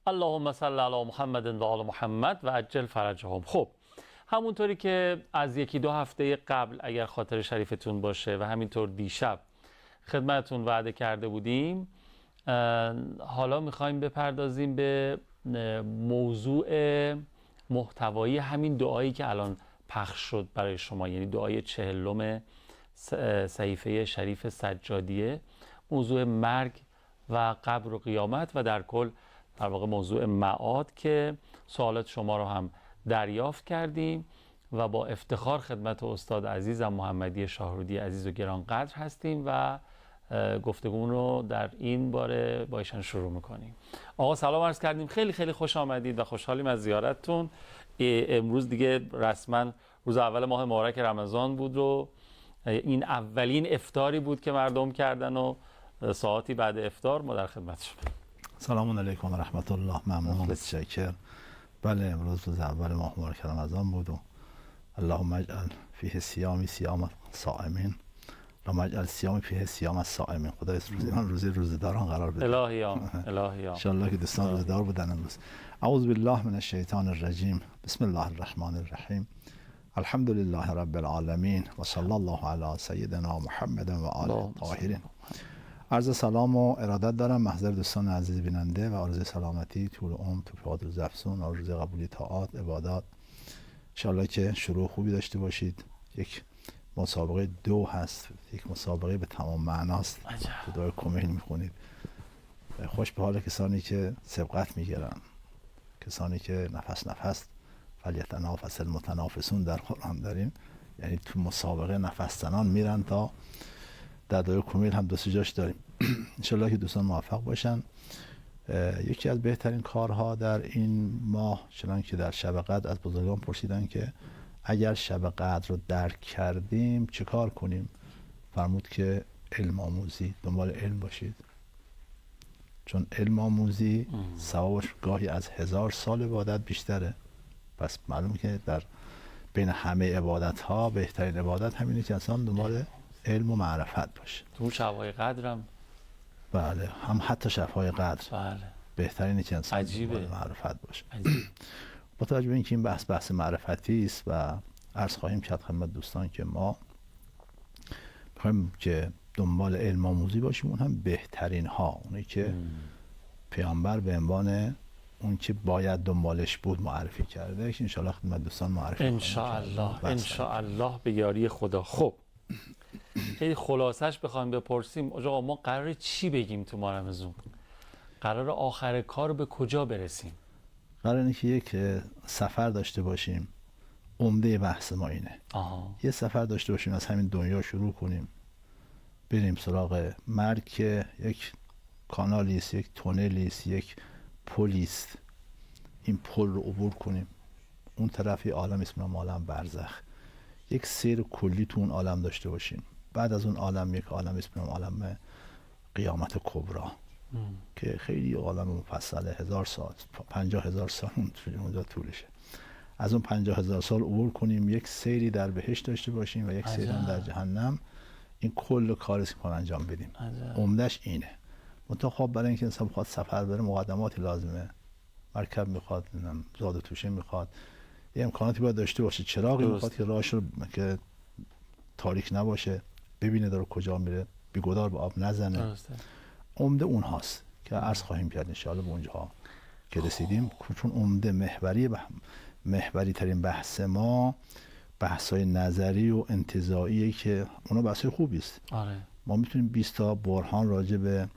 اللهم صل علی محمد و آل محمد و عجل فرجهم. خب همونطوری که از یکی دو هفته قبل اگر خاطر شریفتون باشه و همینطور دیشب خدمتون وعده کرده بودیم، حالا میخوایم بپردازیم به موضوع محتوایی همین دعایی که الان پخش شد برای شما، یعنی دعای 40 صحیفه شریف سجادیه، موضوع مرگ و قبر و قیامت و در کل در واقع موضوع معاد که سوالات شما رو هم دریافت کردیم و با افتخار خدمت استاد عزیزم محمدی شاهرودی عزیز و گرانقدر هستیم و گفتگومون رو در این باره با ایشان شروع میکنیم. آقا سلام عرض کردیم، خیلی خیلی خوش آمدید و خوشحالیم از زیارتتون. امروز دیگه رسما روز اول ماه مبارک رمضان بود و این اولین افطاری بود که مردم کردن و ساعتی بعد افطار ما در خدمتشون. سلام علیکم و رحمت الله. ممنون، متشکرم. بله امروز روز اول ماه مبارک رمضان بود و اللهم اجعل فیه صیامی صیام الصائمین، اللهم اجعل صیامی فیه صیام الصائمین. خدای روزی روزداران قرار بده. الهی آمین. الهی ان شاء الله که دوستان روزدار بودن امروز. اعوذ بالله من الشیطان الرجیم. بسم الله الرحمن الرحیم. الحمد لله رب العالمین و صلی الله علی سیدنا محمد و آله الطاهرین. عرض سلام و ارادت دارم محضر دوستان عزیز بیننده و آرزوی سلامتی، طول عمر، توفیقات روز افزون، آرزوی قبولی طاعات، عبادات. انشاءالله که شروع خوبی داشته باشید. یک مسابقه دو هست، یک مسابقه به تمام معناست. تو دعای کمیل میخونید. خوش به حال کسانی که سبقت میگیرن، کسانی که نفس نفس فلیتنافس المتنافسون در قرآن داریم، یعنی تو مسابقه نفس زنان میرن تا در دعای کمیل هم دو سه جاش داریم. انشالله که دوستان موفق باشن. یکی از بهترین کارها در این ماه، چنانکه که در شب قدر از بزرگان پرسیدن که اگر شب قدر رو درک کردیم چه کار کنیم؟ فرمود که علم آموزی، دنبال علم باشید، چون علم آموزی ثوابش گاهی از 1000 سال عبادت بیشتره. پس معلومه که در بین همه عبادت ها بهترین عبادت همینه که انسان دنبال علم و معرفت باشه. تو شب‌های قدرم بله، هم حتی شب‌های قدر بله بهترینه که انسان دنبال معرفت باشه. با توجه به اینکه این بحث معرفتی است و عرض خواهیم کرد خدمت دوستان که ما می‌خوایم که دنبال علم آموزی باشیم، اون هم بهترین ها، اونی که پیامبر به عنوان اون که باید دنبالش بود معرفی کرده، که انشاءالله خدمت دوستان معرفی ان شاء الله ان شاء الله به یاری خدا. خب خیلی خلاصش بخوایم بپرسیم، آقا ما قراره چی بگیم تو ماه رمضان؟ قراره آخر کار به کجا برسیم؟ قراره که یک سفر داشته باشیم. عمده بحث ما اینه. یه سفر داشته باشیم، از همین دنیا شروع کنیم بریم سراغ مرگ که یک کانالی است، یک تونلی است، یک پلی است. این پل رو عبور کنیم، اون طرفی عالم اسم عالم برزخ، یک سیر کلی تو اون عالم داشته باشیم. بعد از اون عالم یک عالم اسم عالم قیامت کبری که خیلی عالم مفصله، 1000 سال 50000 سال اونجا طولشه. از اون 50000 سال عبور کنیم، یک سیری در بهشت داشته باشیم و یک سیری هم در جهنم. این کل کاری که انجام بدیم. عمدش اینه. منتها خب برای اینکه انسان بخواد سفر بره مقدماتی لازمه. مرکب میخواد، زاد و توشه میخواد، یه امکاناتی باید داشته باشه. چراغی میخواد که راهش رو که تاریک نباشه، ببینه داره کجا میره، بیگدار به آب نزنه. عمده اون هاست که عرض خواهیم کرد انشاءالله به اونجاها که رسیدیم. چون عمده محوری ترین بحث ما بحث‌های نظری و انتزاعیه که اونا بحث‌های خوبی است. ما میتونیم 20 تا برهان راجع به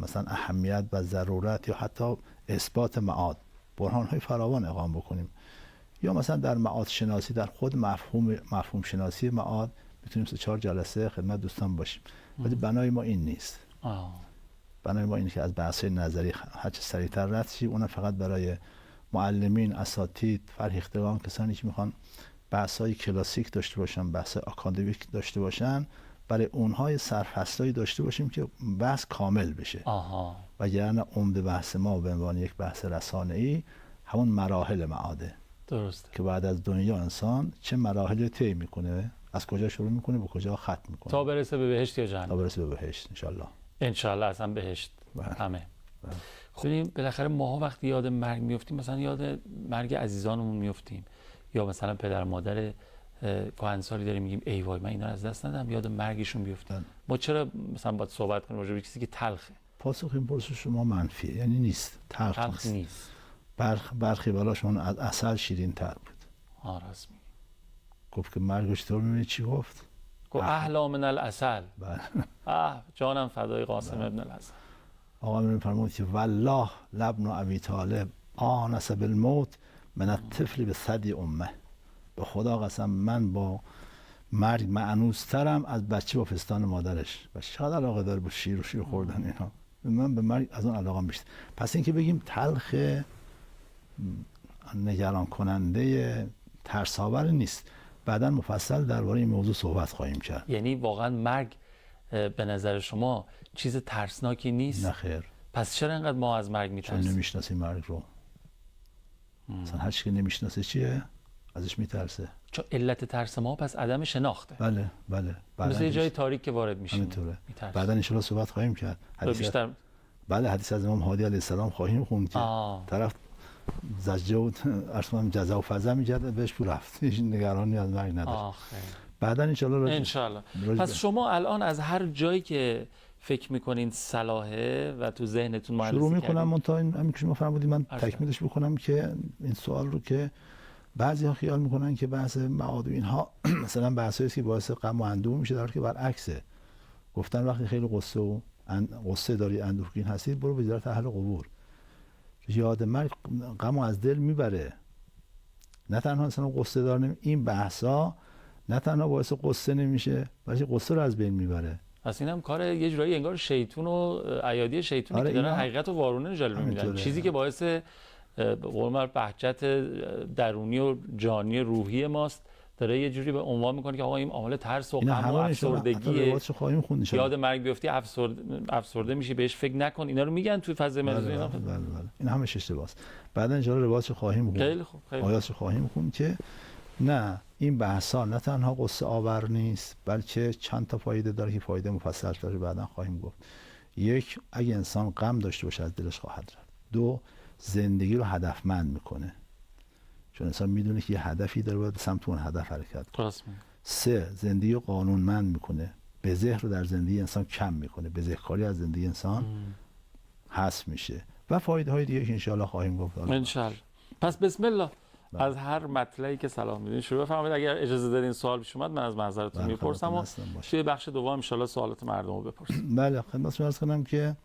مثلا اهمیت و ضرورت یا حتی اثبات معاد، برهان‌های فراوان اقام بکنیم. یا مثلا در معاد شناسی، در خود مفهوم شناسی معاد میتونیم 3-4 جلسه خدمت دوستان باشیم. ولی بنای ما این نیست. بنای ما اینه که از بحث‌های نظری هر چه سریعتر رد شیم. اونم فقط برای معلمین، اساتید، فرهیختگان، کسانی که میخوان بحث‌های کلاسیک داشته باشن، بحث آکادمیک داشته باشن، برای اونهای سرفصلایی داشته باشیم که بحث کامل بشه. وگرنه عمده بحث ما به عنوان یک بحث رسانه‌ای همون مراحل معاده. درسته که بعد از دنیا انسان چه مراحلی طی میکنه، از کجا شروع میکنه به کجا ختم میکنه، تا برسه به بهشت یا جهنم. تا برسه به بهشت ان شاء الله. ان شاء الله اصلا بهشت همه. خب بالاخره ماها وقتی یاد مرگ میفتیم، مثلا یاد مرگ عزیزانمون میفتیم، یا مثلا پدر مادر کهنسالی داریم میگیم ای وای من اینا رو از دست ندم، یاد مرگشون بیفتیم. ما چرا مثلا باید صحبت کنیم راجع به چیزی که تلخه؟ پاسخ این پرسش شما منفیه، یعنی نیست، تلخ نیست. برخی براشون از عسل شیرین تر بود. راست میگی. گفت که مرگش طور میبینی چی گفت؟ احلا من العسل. بله. جانم فدای قاسم ابن الحسن. آقا میرون فرمود که والله لابن ابی طالب آنس بالموت من الطفل به ثدی امه. به خدا قسم من با مرگ معنوسترم از بچه با پستان مادرش. و چقدر علاقه داره با شیر و شیر خوردن اینا. من به مرگ از اون علاقه بیشتر. پس اینکه بگیم تلخ نگران کننده ترس‌آور نیست. بعداً مفصل درباره این موضوع صحبت خواهیم کرد. یعنی واقعا مرگ به نظر شما چیز ترسناکی نیست؟ نه خیر. پس چرا اینقدر ما از مرگ میترسیم؟ چون نمیشناسیم مرگ رو. مثلا هر چی که نمیشناسه چیه؟ ازش میترسه. چون علت ترس ما پس عدم شناخته. بله. مثل یه جای تاریک که وارد میشیم. همینطوره. بعدا ان شاء الله صحبت خواهیم کرد. بیشتر بله حدیث از امام هادی علیه السلام خواهیم خوند که طرف زجه و ارسمان جزا و فضا میجرد بهش پول رفت. هیچ نگرانی از مرگ نداره. بعدا ان شاء الله پس شما الان از هر جایی که فکر میکنین صلاحه و تو ذهنتون مهندسی شروع میکنم منتها همین که شما فرمودید من تکمیلش بکنم که این سوال رو که بعضی ها خیال میکنن که بحث معاد و اینها مثلا بحثایی که باعث غم و اندوه میشه، در حالی که برعکسه. گفتن وقتی خیلی قصه داری اندوهگین هستی برو به زیارت اهل قبور. یاد مرگ غم از دل میبره. نه تنها مثلا قصه دار این بحثا نه تنها باعث قصه نمیشه بلکه قصه رو از بین میبره. پس اینم کار یه جورایی انگار شیطون و ایادی شیطونی که دارن حقیقت و وارونه جلوه میدن. چیزی که باعث قرمر بهجت درونی و جانی روحی ماست داره یه جوری به عنوان میکنه که آقا این عامل ترس و غم و افسردگی یاد مرگ بیفتی افسرده میشی بهش فکر نکن. اینا رو میگن توی فضای مجازی. بله. این همش اشتباهه. بعدا ان شاء الله روایتش خواهیم خوند. خیلی خوب. آیاتش خواهیم خوند که نه این بحثا نه تنها قصه آور نیست بلکه چند تا فایده داره که فایده مفصل داره بعدا خواهیم گفت. یک، اگه انسان غم داشته باشه از دلش خواهد رفت. دو، زندگی رو هدفمند میکنه چون انسان میدونه که یه هدفی داره باید به سمت اون هدف حرکت کنه. سه، زندگی رو قانونمند میکنه. بزه رو در زندگی انسان کم میکنه. بزهکاری از زندگی انسان حذف میشه و فایده های دیگه که ان شاء الله خواهیم گفت. ان شاء الله. پس بسم الله. از هر مطلبی که سلام میدین شروع بفرمایید. اگر اجازه دادین سوال پیش اومد من از معذرتون میپرسم و توی بخش دوم ان شاء الله سوالات مردم رو بپرسیم. بله خدمتتون عرض کنم که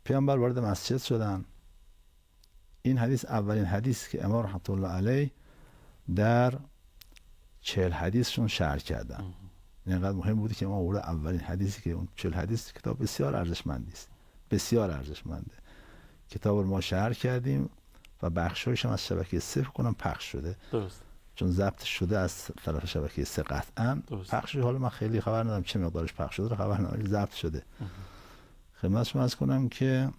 پیامبر وارد مسجد شدن. این حدیث اولین حدیث که امام رحمت الله علیه در 40 حدیثشون شرح کردن. اینقدر مهم بودی که ما اول اولین حدیثی که اون 40 حدیث کتاب بسیار ارزشمندی است. بسیار ارزشمنده. کتاب رو ما شرح کردیم و بخشایش هم از شبکه 3 کنم پخش شده. درست. چون ضبط شده از طرف شبکه 3 قطعا. پخش حالا من خیلی خبر ندارم چه مقدارش پخش شده رو خبر ندارم، ضبط شده. خدمت شما عرض کنم که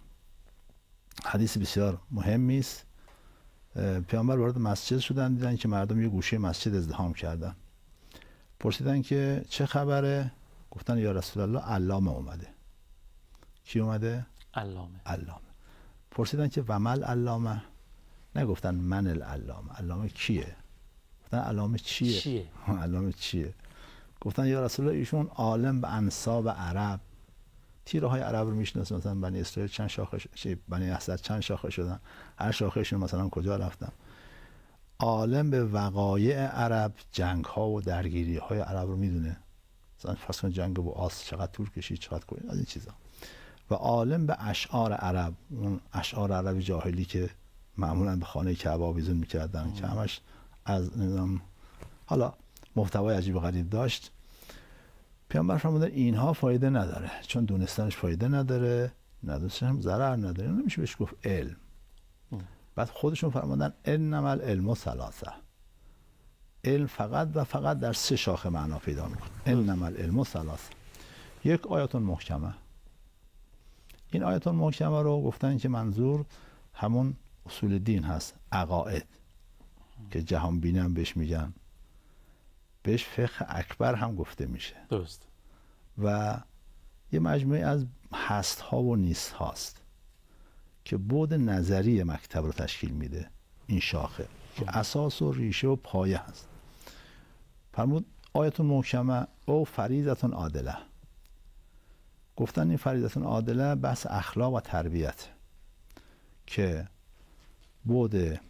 حدیث بسیار مهمی است. پیامبر وارد مسجد شدن، دیدن که مردم یه گوشه مسجد ازدحام کردن. پرسیدن که چه خبره؟ گفتن یا رسول الله علامه اومده. کی اومده؟ علامه. پرسیدن که ومل علامه؟ نگفتن من العلامه. علامه کیه؟ گفتن علامه چیه؟ علامه چیه؟ گفتن یا رسول الله ایشون عالم به انساب عرب، تیره های عرب رو میشناسه. مثلا بنی اسرائیل چند شاخه بنی اسد چند شاخه شدن، هر شاخهشون مثلا کجا رفتن. عالم به وقایع عرب، جنگ ها و درگیری های عرب رو میدونه. مثلا فرض کن جنگ با آس چقدر طول کشید، چقدر از این چیزا. و عالم به اشعار عرب، اون اشعار عربی جاهلی که معمولا به خانه کعبه آویزون میکردن که همش از نظام حالا محتوای عجیب و غریب داشت. پیامبر فرمودن اینها فایده نداره، چون دونستنش فایده نداره، ندونستنش هم ضرر نداره. نمیشه بهش گفت علم. بعد خودشون فرمودن انما العلم ثلاثه. علم فقط و فقط در 3 شاخه معنا پیدا میکنه. انما العلم ثلاثه. یک آیات محکمه. این آیات محکمه رو گفتن که منظور همون اصول دین هست، عقاید که جهان بینی هم بهش میگن. بهش فقه اکبر هم گفته میشه. درست. و یه مجموعه از هست ها و نیست هاست. که بعد نظری مکتب رو تشکیل میده. این شاخه که اساس و ریشه و پایه هست. فرمود آیت محکمه او فریضه عادله. گفتن این فریضه عادله بحث اخلاق و تربیت که بعد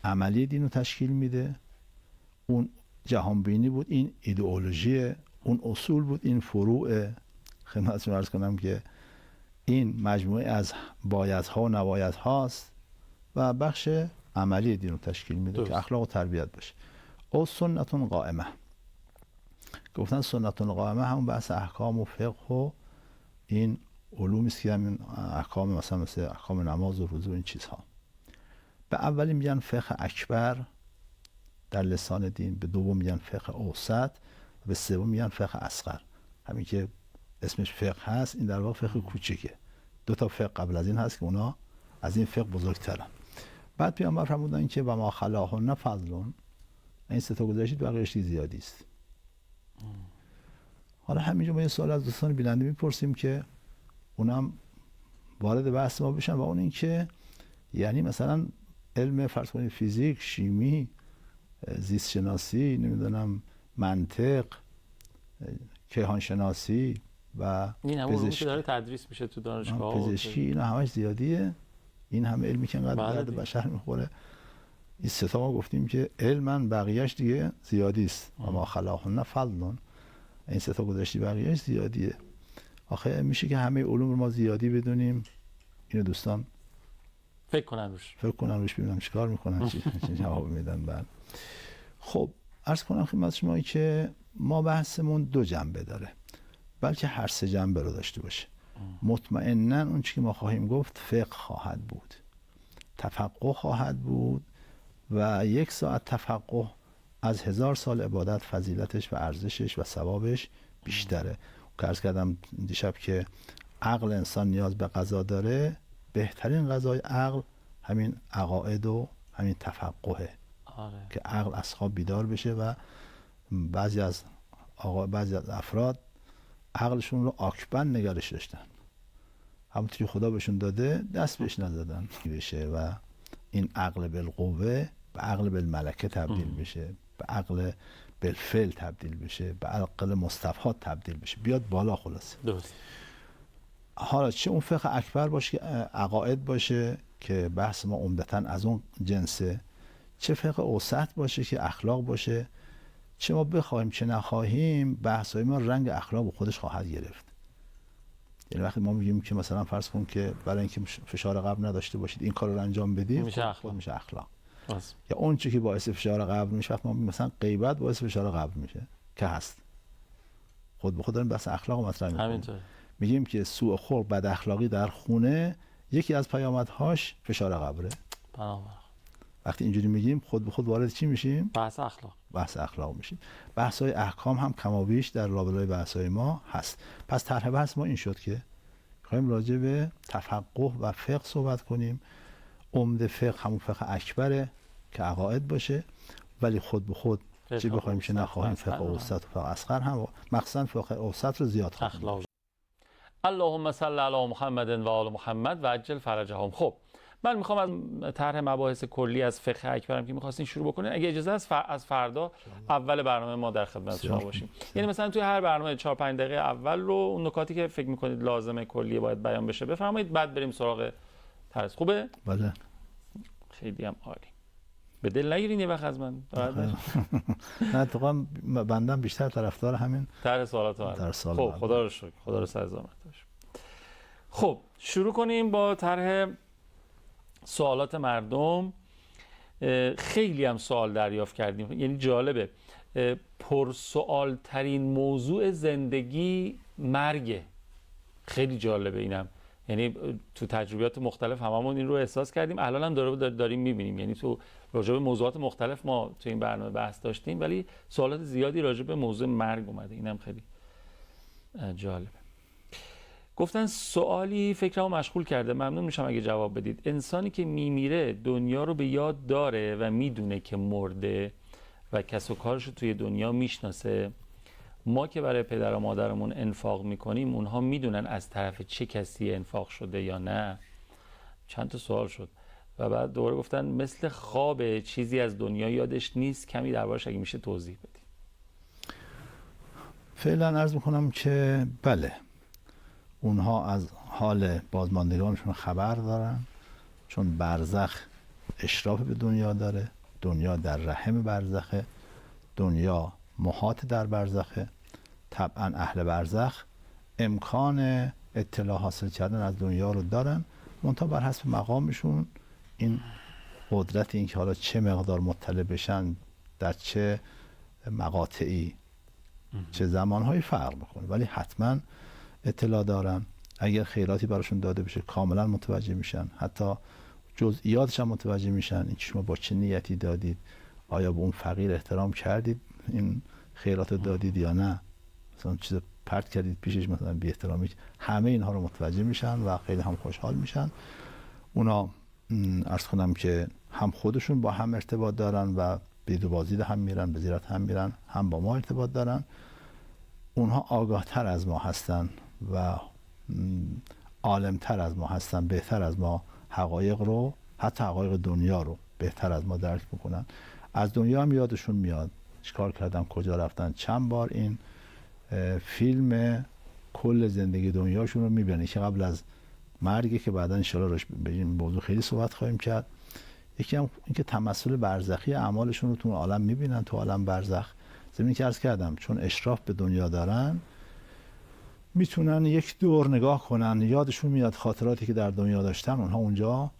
عملی دین رو تشکیل میده. اون جهانبینی بود، این ایدئولوژی، اون اصول بود، این فروع. خدمتتون عرض کنم که این مجموعه از بایدها و نبایدهاست و بخش عملی دین رو تشکیل میده که اخلاق و تربیت باشه. او سنت قائمه. گفتن سنت قائمه همون بحث احکام و فقه و این علومی است که همین احکام مثل احکام نماز و روزه و این چیزها. به اولی میگن فقه اکبر در لسان دین، به دوم میگن فقه اوسط، به سوم میگن فقه اصغر. همین که اسمش فقه هست این در واقع فقه کوچیکه. 2 تا فقه قبل از این هست که اونا از این فقه بزرگترن. بعد پیامبر فرمودن که و ما خلاهن فضلون، این 3 تا گذاشتید بقیه‌اش زیادی است. حالا همینجا ما یه سوال از دوستان بیننده میپرسیم که اونم وارد بحث ما بشن و اون این که یعنی مثلا علم فرض کنید فیزیک، شیمی، زیست شناسی، نمیدونم منطق، کیهان شناسی و این همون علومی که داره تدریس میشه تو دانشگاه، پزشکی، اینا همش زیادیه. این همه علمی که انقدر درد بشر میخوره، این 3 تا ما گفتیم که علمن بقیهش دیگه زیادی است. و ما خلاقهن فضلون، این 3 تا گذاشتی بقیهش زیادیه. آخه میشه که همه علوم رو ما زیادی بدونیم؟ اینو دوستان فکر کنن روش ببینم چیکار میکنن، چی جواب میدن. بعد خب عرض کنم خدمت شما که ما بحثمون 2 جنبه داره، بلکه هر 3 جنبه رو داشته باشه. مطمئناً اون چیزی که ما خواهیم گفت فقه خواهد بود، تفقه خواهد بود و 1 ساعت تفقه از 1000 سال عبادت فضیلتش و ارزشش و ثوابش بیشتره. که عرض کردم دیشب که عقل انسان نیاز به غذا داره، بهترین غذای عقل همین عقاید و همین تفقهه. که عقل از خواب بیدار بشه و بعضی از افراد عقلشون رو آکبند نگرش داشتن، همونطوری خدا بهشون داده دست بهش نزدن بشه و این عقل بالقوه به عقل بالملکه تبدیل بشه، به عقل بالفعل تبدیل بشه، به عقل مستفاد تبدیل بشه، بیاد بالا. خلاصه درست. حالا چه اون فقه اکبر باشه که عقاید باشه که بحث ما عمدتاً از اون جنسه، چه فقه اوسط باشه که اخلاق باشه، چه ما بخوایم چه نخواهیم بحث‌های ما رنگ اخلاق به خودش خواهد گرفت. یعنی وقتی ما میگیم که مثلا فرض کن که برای اینکه فشار قلب نداشته باشید این کار رو انجام بدید، میشه اخلاق. یا اون چیزی که باعث فشار قلب میشه، وقتی ما مثلا غیبت باعث فشار قلب میشه که هست، خود به خود داریم بحث اخلاق مطرح میکنیم. همینطور میگیم که سوء خلق، بد اخلاقی در خونه یکی از پیامدهاش فشار قلبه. وقتی اینجوری میگیم خود به خود وارد چی میشیم؟ بحث اخلاق میشیم. بحث‌های احکام هم کمابیش در لابلای بحث‌های ما هست. پس طرح بحث ما این شد که می‌خوایم راجع به تفقه و فقه صحبت کنیم. عمده فقه همون فقه اکبره که عقاید باشه، ولی خود به خود چه بخوایم چه نخواهیم فقه اوسط و فقه اصغر هم، مخصوصا فقه اوسط رو زیاد خواهیم. اللهم صل علی محمد و آل محمد و عجل فرجهم. خب من میخوام از طرح مباحث کلی از فقه اکبرم که میخواستین شروع بکنین، اگه اجازه است از فردا اول برنامه ما در خدمت شما باشیم. یعنی مثلا توی هر برنامه 4-5 دقیقه اول رو اون نکاتی که فکر میکنید لازمه کلیه باید بیان بشه بفرمایید، بعد بریم سراغ طرح. خوبه؟ بله. خیلی هم عالی. به دل نگیرین یه وقت از من. نه اتفاقا بندم بیشتر طرفدار همین طرح سوالات من. خب خدا رو شکر، خدا رو سزا باشه. خب شروع کنیم با طرح سوالات مردم. خیلی هم سوال دریافت کردیم، یعنی جالبه. پرسوال ترین موضوع زندگی مرگه. خیلی جالبه اینم، یعنی تو تجربیات مختلف هممون این رو احساس کردیم، الان هم داریم میبینیم. یعنی تو راجع به موضوعات مختلف ما تو این برنامه بحث داشتیم، ولی سوالات زیادی راجع به موضوع مرگ اومده. اینم خیلی جالبه. گفتن سوالی فکرمو مشغول کرده، ممنون میشم اگه جواب بدید. انسانی که میمیره دنیا رو به یاد داره و میدونه که مرده و کس و کارش رو توی دنیا میشناسه. ما که برای پدر و مادرمون انفاق میکنیم اونها میدونن از طرف چه کسی انفاق شده یا نه؟ چند تا سوال شد و بعد دوباره گفتن مثل خواب، چیزی از دنیا یادش نیست، کمی دربارش اگه میشه توضیح بدید. فعلا عرض میکنم که بله، اونها از حال بازماندگانشون خبر دارن، چون برزخ اشراف به دنیا داره، دنیا در رحم برزخه، دنیا محاط در برزخه، طبعا اهل برزخ امکان اطلاع حاصل کردن از دنیا رو دارن، منتها بر حسب مقامشون این قدرت، این که حالا چه مقدار مطلع بشن در چه مقاطعی چه زمانهایی فرق میکنه، ولی حتما اطلاع دارن. اگر خیراتی براشون داده بشه کاملا متوجه میشن، حتی جزئیاتش هم متوجه میشن، این شما با چه نیتی دادید، آیا به اون فقیر احترام کردید این خیرات رو دادید یا نه، مثلا چیز پرت کردید پیشش، مثلا بی احترامی، همه اینها رو متوجه میشن و خیلی هم خوشحال میشن. اونا عرض کنم که هم خودشون با هم ارتباط دارن و به بازدید هم میرن، به زیارت هم میرن، هم با ما ارتباط دارن. اونها آگاه تر از ما هستن و عالم تر از ما هستن، بهتر از ما حقایق رو، حتی حقایق دنیا رو بهتر از ما درک میکنن. از دنیا هم یادشون میاد چیکار کردن، کجا رفتن. چند بار این فیلم کل زندگی دنیاشون رو میبینن که قبل از مرگی که بعدا ان شاءالله روش به این موضوع خیلی صحبت خواهیم کرد. یکی هم اینکه تمثل برزخی اعمالشون رو تو عالم میبینن، تو عالم برزخ. زمین که عرض کردم چون اشراف به دنیا دارن، میتونن یک دور نگاه کنن، یادشون میاد خاطراتی که در دنیا داشتن، اونها اونجا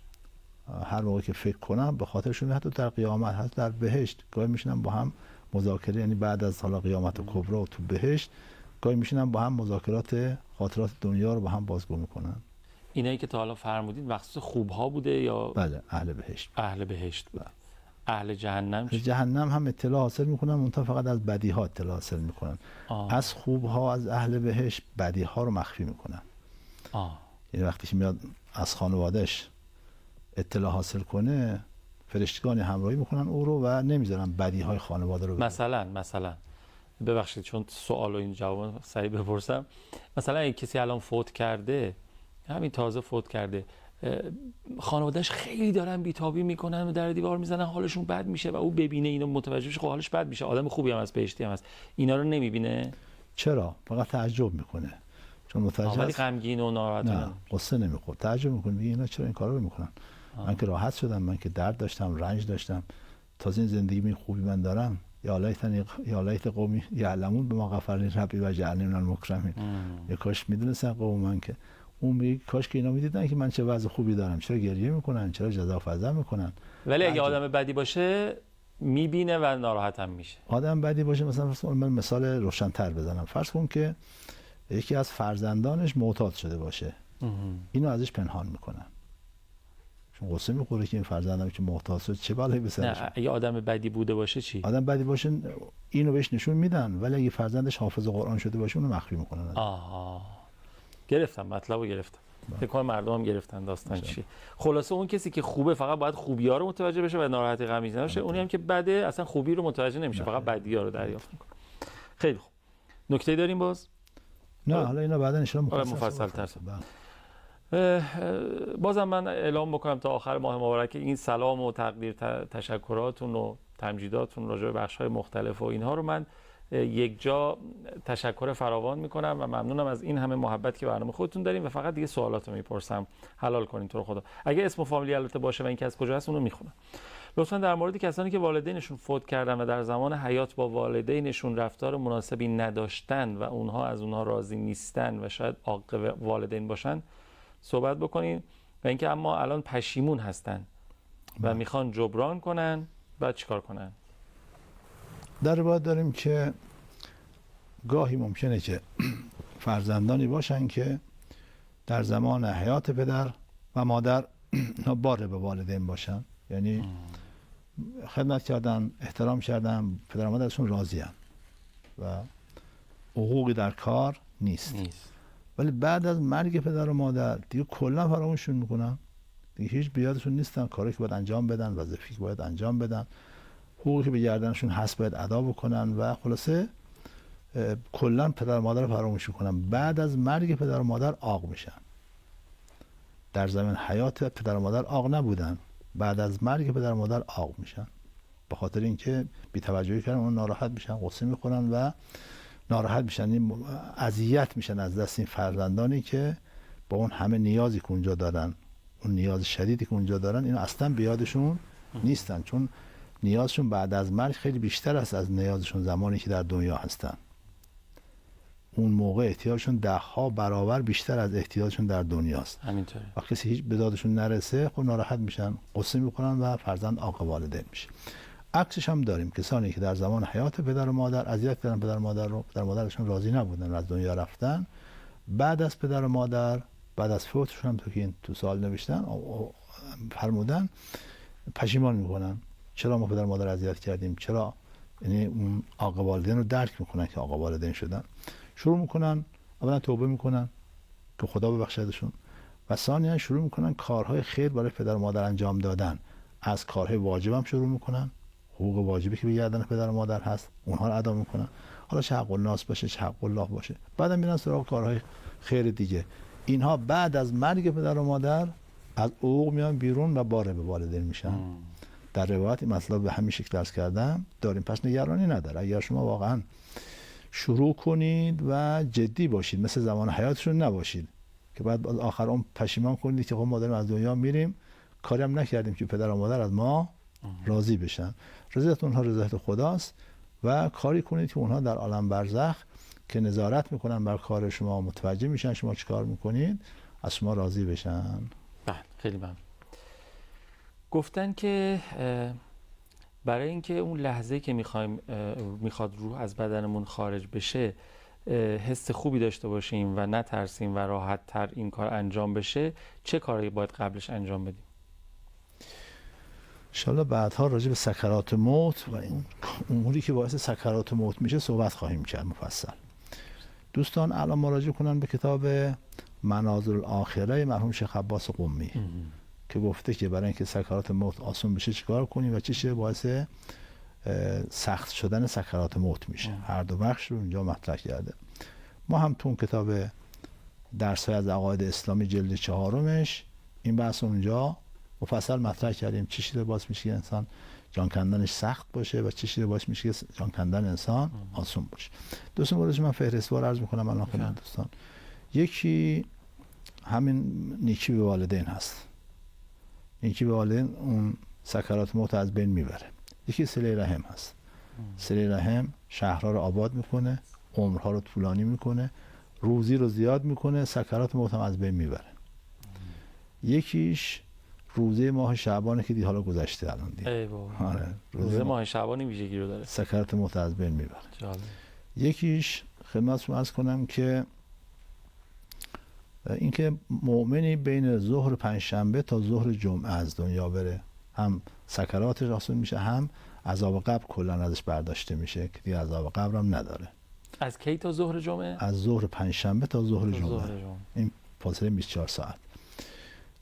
هر موقع که فکر کنن به خاطرشون، حتی در قیامت، حتی در بهشت گاهی میشنن با هم مذاکره، یعنی بعد از حالا قیامت کبری و تو بهشت گاهی میشنن با هم مذاکرات خاطرات دنیا رو با هم بازگو میکنن. اینایی که تا حالا فرمودید مخصوص خوبها بوده یا؟ بله، اهل بهشت. اهل بهشت بوده. اهل جهنم چی؟ جهنم هم اطلاع حاصل میکنن، منتها فقط از بدیها اطلاع حاصل میکنن. از خوبها، از اهل بهشت بدیها رو مخفی میکنن. یعنی وقتی که میاد از خانوادهش اطلاع حاصل کنه، فرشتگانی همراهی میکنن او رو و نمیذارن بدیهای خانواده رو بگن. مثلا ببخشید چون سوال و این جواب سریع بپرسم، مثلا اگه کسی الان فوت کرده، همین تازه فوت کرده، خانواده‌اش خیلی دارن بیتابی میکنن و در دیوار میزنن، حالشون بد میشه و او ببینه اینو متوجه بشه، خب حالش بد میشه، آدم خوبی هم از بهشتی هم هست، اینا رو نمیبینه؟ چرا؟ فقط تعجب میکنه، چون متوجه ولی غمگین و ناراحت نه، قصه نمیخوره، تعجب میکنه، میگه اینا چرا این کارا رو میکنن؟ من که راحت شدم، من که درد داشتم، رنج داشتم، تازه این زندگی می خوبی من دارم. یا لیت قومی یعلمون بما غفر لی ربی و جعلنی من المکرمین. یا کاش میدونستن قوم من که اون میگه کاش که اینا میدیدن که من چه وضع خوبی دارم، چرا گریه میکنن، چرا جزا فضا میکنن. ولی اگه آدم بدی باشه میبینه و ناراحت هم میشه. آدم بدی باشه، مثلا من مثال روشن‌تر بزنم، فرض کن که یکی از فرزندانش معتاد شده باشه، اینو ازش پنهان میکنن، چون قصه میخوره که این فرزندم که معتاد شد چه بلایی به سرش. نه، اگه آدم بدی بوده باشه چی؟ آدم بدی باشه اینو بهش نشون میدن، ولی اگه فرزندش حافظ قرآن شده باشه اونو مخفی میکنن. گرفتم، مطلبو گرفتم. فکر کنم مردم هم گرفتن داستان چی. خلاصه اون کسی که خوبه فقط باید خوبی‌ها رو متوجه بشه و ناراحتی غمی نشه، اونی هم که بده اصلا خوبی رو متوجه نمیشه، فقط بدی‌ها رو دریافت میکنه. خیلی خوب. نکته داریم باز؟ نه، حالا اینا بعدا ان شاء الله مفصل‌تر. بازم من اعلام بکنم تا آخر ماه مبارک این سلام و تقدیر تشکراتون و تمجیداتون راجع به بخش‌های مختلف و اینها رو من یک جا تشکر فراوان میکنم و ممنونم از این همه محبت که برنامه خودتون داریم و فقط دیگه سوالاتو میپرسم، حلال کنین تو رو خدا. اگه اسم و فامیلی البته باشه و اینکه از کجا هست اونو میخونم. لطفا در مورد کسانی که والدینشون فوت کردن و در زمان حیات با والدینشون رفتار مناسبی نداشتن و اونها از اونها راضی نیستن و شاید عاق والدین باشن صحبت بکنین و اینکه اما الان پشیمون هستن و میخوان جبران کنن، بعد چیکار کنن؟ در روایت داریم که گاهی ممکنه که فرزندانی باشن که در زمان حیات پدر و مادر بار به والدین باشن، یعنی خدمت کردن، احترام کردن، پدر و مادرشون راضی هن و حقوقی در کار نیست. ولی بعد از مرگ پدر و مادر دیگه کلا فراموششون میکنن، دیگه هیچ بیادشون نیستن، کاری که باید انجام بدن، وظیفه‌ای که باید انجام بدن، حقوقی که به گردنشون هست باید ادا بکنن و خلاصه کلا پدر و مادر رو فراموش میکنن. بعد از مرگ پدر و مادر عاق میشن. در زمان حیات پدر و مادر عاق نبودن، بعد از مرگ پدر و مادر عاق میشن، به خاطر اینکه بی‌توجهی کردن اون ناراحت میشن، غصه میخورن و ناراحت میشن، اذیت میشن از دست این فرزندانی که با اون همه نیازی که اونجا دارن، اون نیاز شدیدی که اونجا دارن، اینو اصلا به یادشون نیستن، چون نیازشون بعد از مرگ خیلی بیشتر است از نیازشون زمانی که در دنیا هستن. اون موقع احتیاجشون 10 برابر بیشتر از احتیاجشون در دنیاست. همینطوره. وقتی کسی هیچ به دادشون نرسه، خب ناراحت میشن، غصه میکنن و فرزند عاق والدین میشه. عکسش هم داریم، کسانی که در زمان حیات پدر و مادر اذیت کردن پدر و مادر رو، پدر و مادرشون راضی نبودن و از دنیا رفتن، بعد از پدر و مادر، بعد از فوتشون هم تو که این تو سوال نوشتن فرمودن، پشیمان میکنن چرا ما پدر و مادر اذیت کردیم، چرا، یعنی اون عاق والدین رو درک میکنن که عاق والدین شدن، شروع میکنن اولا توبه میکنن که خدا ببخشدشون و ثانیا شروع میکنن کارهای خیر برای پدر و مادر انجام دادن. از کارهای واجب هم شروع میکنن، حقوق واجبی که به گردن پدر و مادر هست اونها رو ادا میکنن، حالا چه حق الناس باشه چه حق الله باشه، بعدم میرن سراغ کارهای خیر دیگه. اینها بعد از مرگ پدر و مادر از حقوق میان بیرون و بار به والدین میشن. در روایت این مطلب به همین شکل درس کردم داریم، پس نگرانی نداره. اگر شما واقعا شروع کنید و جدی باشید، مثل زمان حیاتشون نباشید که بعد آخر اون پشیمان کنید که خب ما داریم از دنیا میریم، کاری هم نکردیم که پدر و مادر از ما راضی بشن. رضایت اونها رضایت خداست و کاری کنید که اونها در عالم برزخ که نظارت میکنن بر کار شما، متوجه میشن شما چیکار میکنید، از شما راضی بشن. بله، خیلی ممنون. گفتن که برای اینکه اون لحظه که میخواد روح از بدنمون خارج بشه حس خوبی داشته باشیم و نترسیم و راحت تر این کار انجام بشه، چه کاری باید قبلش انجام بدیم؟ انشاءالله بعدها راجع به سکرات موت و این اموری که باعث سکرات موت میشه صحبت خواهیم کرد مفصل. دوستان الان مراجعه کنن به کتاب منازل الاخره مرحوم شیخ عباس قمی که گفته که برای اینکه سکرات موت آسان بشه چیکار کنیم و چه باعث سخت شدن سکرات موت میشه. هر دو بخش رو اینجا مطرح کرده. ما هم تو کتاب درس‌های از عقاید اسلامی جلد 4 این بحث اونجا مفصل مطرح کردیم، چه چیزی باعث میشه که انسان جان کندنش سخت باشه و چه چیزی باعث میشه که جان کندن انسان آسون باشه. دوستان موردش من فهرستوار عرض میکنم الان خدمت دوستان. یکی همین نیکی به والدین هست. نیکی به والدین اون سکرات موت از بین میبره. یکی صله رحم هست. صله رحم شهرها رو آباد میکنه، عمرها رو طولانی میکنه، روزی رو زیاد میکنه، سکرات موت هم از بین میبره. یکیش روزه ماه شعبانه که حالا گذشته الان دیگه. ای بابا. روزه ماه شعبان ویژگی رو داره. سکرات موت از بین میبره. جالب. یکیش خدمتتون عرض کنم که اینکه مؤمنی بین ظهر پنجشنبه تا ظهر جمعه از دنیا بره، هم سکراتش آسون میشه، هم عذاب قبر کلا ازش برداشته میشه که دیگه عذاب قبر هم نداره. از کی تا ظهر جمعه؟ از ظهر پنجشنبه تا ظهر جمعه. این فاصله 24 ساعت.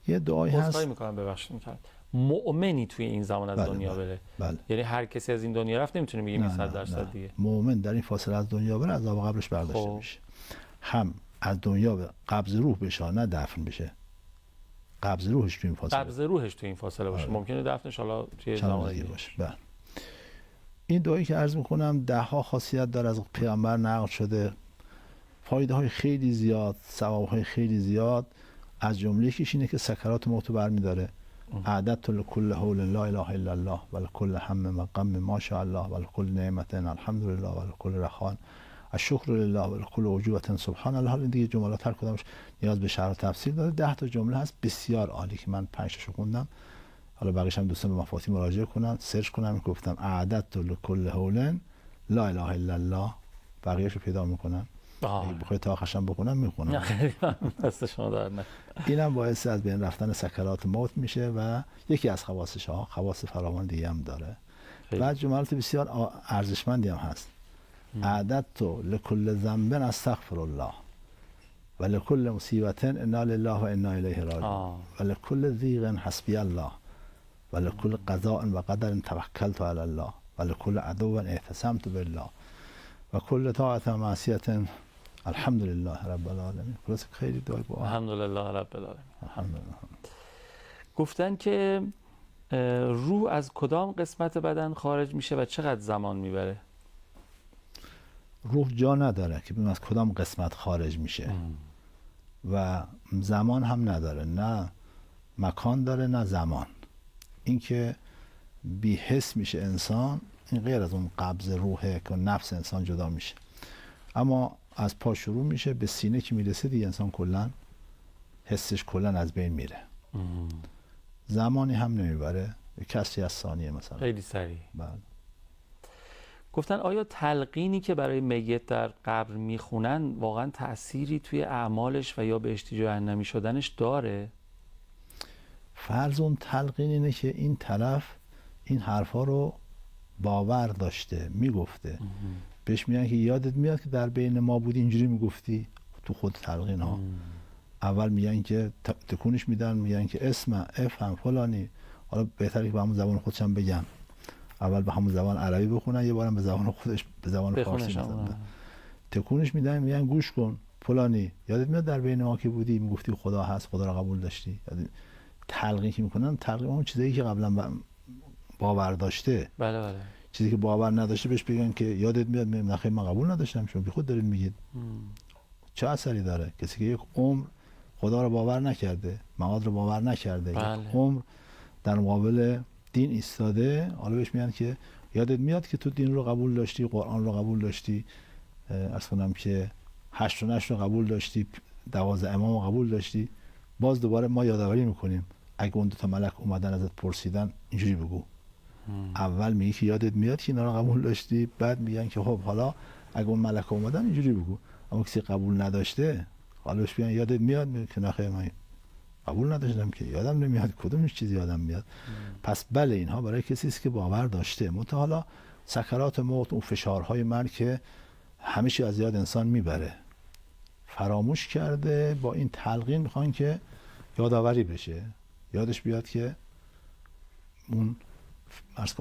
یه دعایی هست. خواهی میکنم ببخشید مؤمنی توی این زمان از دنیا بره. بله. یعنی هر کسی از این دنیا رفت نمیتونه بگیم 100% دیگه. مؤمن در این فاصله از دنیا بره عذاب قبرش برداشته میشه. هم از دنیا به قبض روح بشه، نه دفن بشه. قبض روحش تو این فاصله. قبض روحش تو این فاصله باشه. ممکنه دفنش حالا توی زمان دیگه باشه. بله. این دعایی که عرض میکنم 10 خاصیت داره، از پیامبر نقل شده، فایده های خیلی زیاد، ثواب های خیلی زیاد. از جمله یکیش اینه که سکرات موت رو برمی‌داره. اعددت لکل حول لا اله الا الله ولکل هم و غم ما شاء الله ولکل نعمت الحمدلله ولکل رخان الشکر لله ولکل عجوبة سبحان الله. این دیگه جملات هر کدامش نیاز به شرح و تفسیر داره. 10 جمله هست بسیار عالی که من 5 تاشو خوندم. حالا بقیه‌اش هم دوستان به مفاهیم مراجعه کنن، سرچ کنن. گفتم اعددت لکل حول لا اله الا الله، بقیه‌اشو پیدا میکنن. بخوای تا آخرشم بکنم میخونم. دست شما در نکنه. اینم باعث از بین رفتن سکرات موت میشه و یکی از خواصش ها، خواص فراوان دیگه هم داره. بعد جملات بسیار ارزشمندی هم هست. اعددت لکل ذنب استغفر الله و لکل مصیبت انا لله و انا الیه راجعون و لکل ضیق حسبی الله و لکل قضاء و قدر توکلت علی الله و لکل عدو اعتصمت بالله و کل طاعت و معصیت الحمدلله رب العالمین. خلاص خیلی دعای با الحمدلله رب العالمین. الحمدلله. گفتن که روح از کدام قسمت بدن خارج میشه و چقدر زمان میبره؟ روح جا نداره که ببینیم از کدام قسمت خارج میشه و زمان هم نداره، نه مکان داره نه زمان. اینکه بی حس میشه انسان، این غیر از اون قبض روحه که نفس انسان جدا میشه. اما از پا شروع میشه به سینه که میرسه دیگه انسان کلا حسش کلا از بین میره. زمانی هم نمیبره، کسری از ثانیه مثلا. خیلی سریع. بله. گفتن آیا تلقینی که برای میت در قبر میخونن واقعا تأثیری توی اعمالش و یا بهشتی جهنمی شدنش داره؟ فرض اون تلقین اینه که این طرف این حرفا رو باور داشته، میگفته. بهش میگن که یادت میاد که در بین ما بودی اینجوری میگفتی تو خود تلقین ها. اول میگن که تکونش میدن، میگن که افهم فلانی. حالا بهتره که به همون زبان خودشم بگم. اول به همون زبان عربی بخونن، یه بارم به زبان خودش به زبان فارسی بزنن. تکونش میدن، میگن گوش کن فلانی، یادت میاد در بین ما که بودی میگفتی خدا هست، خدا رو قبول داشتی. تلقین که میکنن، تلقین اون چیزایی که قبلا باور داشته. بله بله. چیزی که باور نداشته بهش بگن که یادت میاد، نخیر من قبول نداشتم، شما بی خود دارید میگید. چه اثری داره کسی که یک عمر خدا رو باور نکرده، معاد رو باور نکرده، یک عمر در مقابل دین ایستاده، حالا بهش میگن که یادت میاد که تو دین رو قبول داشتی، قرآن رو قبول داشتی، عرض کنم که 8 و 9 رو قبول داشتی، 12 امام رو قبول داشتی. باز دوباره ما یادآوری میکنیم اگه اون 2 تا ملک اومدن ازت پرسیدن اینجوری بگو. اول میگی که یادت میاد که اینا رو قبول داشتی، بعد میگن که خب حالا اگه اون ملک اومدن اینجوری بگو. اما کسی قبول نداشته، حالا بهش میگن یادت میاد که نخیر من قبول نداشتم که یادم نمیاد، کدومش چیزی یادم میاد. پس بله اینها برای کسی است که باور داشته. منتها حالا سکرات موت، اون فشارهای مرگ که همه چی از یاد انسان میبره، فراموش کرده. با این تلقین میخوان که یادآوری بشه، یادش بیاد که اون عرض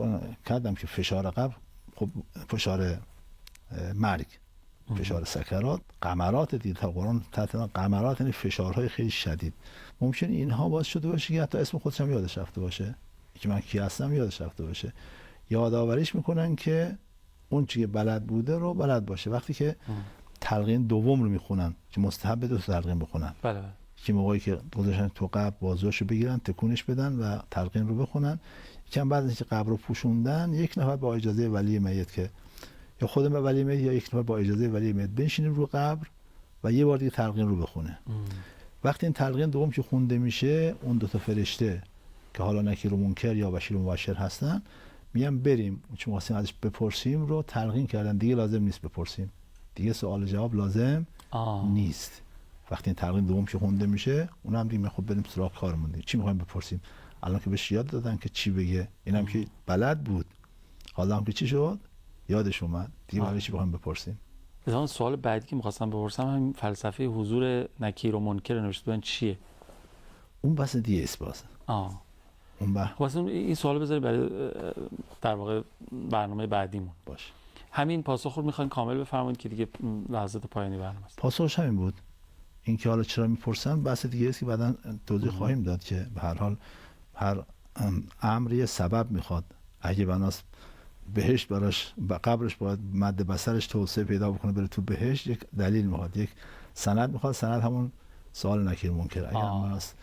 کردم که فشار قبر، خب فشار مرگ، فشار سکرات، قمرات دیگه. تا قرآن تحت قمرات یعنی فشارهای خیلی شدید. ممکن اینها باعث شده باشه که حتی اسم خودش هم یادش رفته باشه، که من کی هستم یادش رفته باشه. یادآوریش میکنن که اون چیزی که بلد بوده رو بلد باشه. وقتی که تلقین دوم رو میخونن که مستحب 2 تا تلقین بخونن، بله که موقعی که گذاشتن تو قبر بازوشو بگیرن، تکونش بدن و تلقین رو بخونن. یکم بعد از اینکه قبر رو پوشوندن، یک نفر با اجازه ولی میت، که یا خود ولی میت یا یک نفر با اجازه ولی میت، بنشینه رو قبر و یه بار دیگه تلقین رو بخونه. وقتی این تلقین دوم که خونده میشه، اون 2 تا فرشته که حالا نکیر و منکر یا بشیر و مبشر هستن، میگن بریم چون واسه ازش بپرسیم رو تلقین کردن، دیگه لازم نیست بپرسیم، دیگه سوال جواب لازم نیست. وقتی این تلقین دوم که خونده میشه، اونم دیگه خب بریم سراغ کارمون دیگه. چی میخوایم بپرسیم؟ الان که بهش یاد دادن که چی بگه، اینم که بلد بود، حالا هم که چی شد یادش اومد، دیگه برای چی بخوایم بپرسیم؟ مثلا سوال بعدی که می‌خواستم بپرسم همین فلسفه حضور نکیر و منکر نوشته بودن چیه؟ اون بحث دیگه است باز. اون واسه این سوال بذاری برای در واقع برنامه بعدیمون باشه. همین پاسخ رو می‌خواین کامل بفرمایید که دیگه لحظات پایانی برنامه است. پاسخش همین بود. این که حالا چرا میپرسن بحث دیگه است که بعداً توضیح خواهیم داد که به هر حال هر امری سبب میخواد. اگه بناس بهشت براش به قبرش باید مد بصرش توسعه پیدا بکنه بره تو بهشت، یک دلیل میخواد، یک سند میخواد. سند همون سوال نکیر منکر. اگه بناس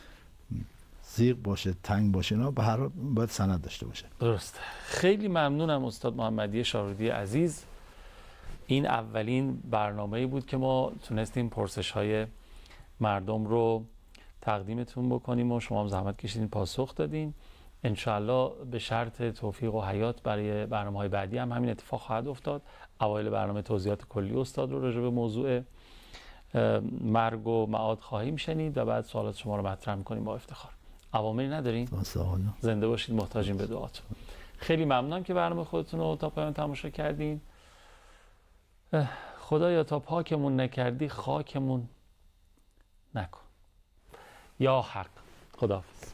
زیغ باشه، تنگ باشه، اینا به هر حال باید سند داشته باشه. درسته. خیلی ممنونم استاد محمدی شارودی عزیز. این اولین برنامه‌ای بود که ما تونستیم پرسش‌های مردم رو تقدیمتون بکنیم و شما هم زحمت کشیدین پاسخ دادین. انشاءالله به شرط توفیق و حیات برای برنامه‌های بعدی هم همین اتفاق خواهد افتاد. اوایل برنامه توضیحات کلی استاد رو راجع به موضوع مرگ و معاد خواهیم شنید و بعد سوالات شما رو مطرح می‌کنیم با افتخار. عواملی ندارین؟ زنده باشید، محتاجیم به دعاتون. خیلی ممنونم که برنامه خودتون رو تا پایان تماشا کردین. خدایا تا پاکمون نکردی خاکمون نکن. یا حق. خداحافظ.